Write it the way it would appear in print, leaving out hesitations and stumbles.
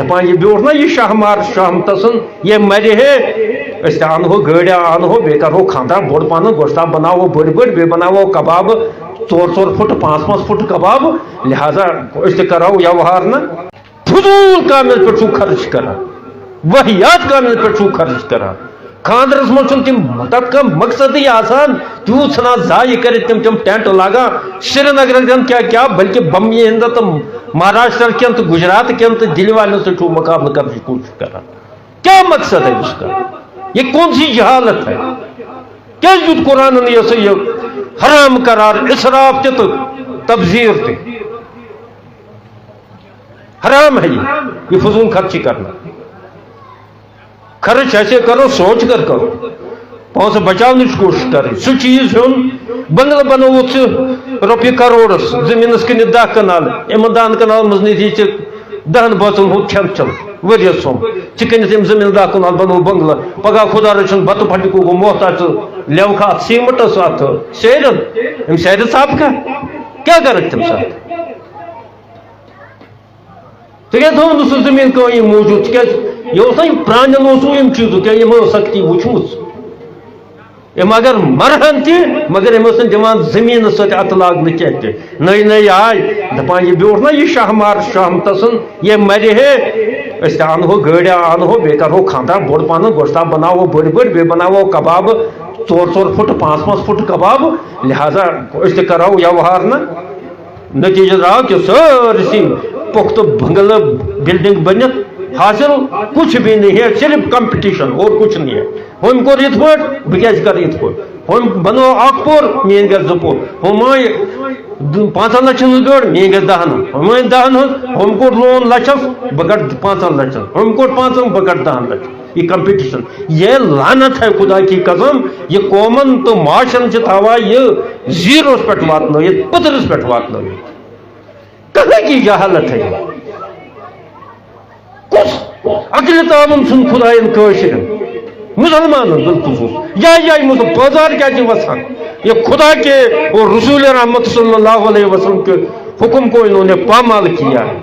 دپان یہ بیوٹھ نا یہ شاہمار شامتسن یہ مرے ہے اس انہو گاڑیاں انہو بے کرو خاندار بوڑ پان گوشتاب بناو بڑ بڑ بے بناو کباب 4 فٹ 5 فٹ کباب لہذا اس کرو یوہار نا فضول کامل پہ خرچ کرا وحیات کامل پہ خرچ کرا خاندرس من تم تک کا مقصد ہی آسان تیوت ژھنا ضائع کر تم ٹینٹ لاگا سری نگر کیا بلکہ بمبئی ہند تو مہاراشٹر کن تو گجرات کن تو دلی والوں سے مقابلہ کرنے کی کوشش کر رہا کیا مقصد ہے اس کا یہ کون سی جہالت ہے کیا دیت قرآن نے یہ حرام قرار اسراف تو تبذیر تھی حرام ہے یہ فضول خرچی کرنا خرچ ایسے کرو سوچ کر کرو پونسہ بچاؤنے کی کوشش کریں سو چیز ہون بنگلہ بنوت روپیہ کروڑس زمینس کن 10 کنال امن 10 کنال مز نیتی 10 بچن ہو کھین چل ورس سوم ثنت زمین 10 کنال بنو بنگلہ پگہ خدا رچن بتہ پھٹک گو محتاج لیوکھا سیمٹس ات سیرن ام سیر صاحب کا کیا کرک تم ساتھ تک سو زمین قائم موجود یہ پران ام چیزوں کیا یہ سختی وچمت ام اگر مرہن تہ مگر ام دان زمین ست ات لاگن کی نئی نئی آئے دپان یہ بیوٹھ نا یہ شاہمار شامتسن یہ مرے ہے اس انہو گاڑیاں انہو بے کرو خاندار بوڑ پان گوشتاب بناو بڑ بڑ بے بناو کباب 4 فٹ 5 فٹ کباب لہذا اس کرو یوہار نا نتیجہ رہا کہ سرسی پخت بنگلہ بلڈنگ بنت حاصل کچھ بھی نہیں ہے صرف کمپٹیشن اور کچھ نہیں ہے ہم کور یت پہ بہ کیا کر یت پہ ہم بنو 1 پور مین گھر 2 پور ہم 5 لچھن گڑ مین گھر 10 ہم 10 ہم کور لون لچھس بہ کر 5 لچھن ہم کور 5 بہ کر 10 لچھ یہ کمپٹیشن یہ لعنت ہے خدا کی قسم یہ قومن تو معاشرن تھوا یہ زیروس پہ واتن پترس پہ واتن کہاں کی جہالت ہے کس عقل تعلم سن خدائن قاشر مسلمان بالخصوص جائے بازار کیا وسان یہ خدا کے اور رسول رحمت صلی اللہ علیہ وسلم کے حکم کو انہوں نے پامال کیا ہے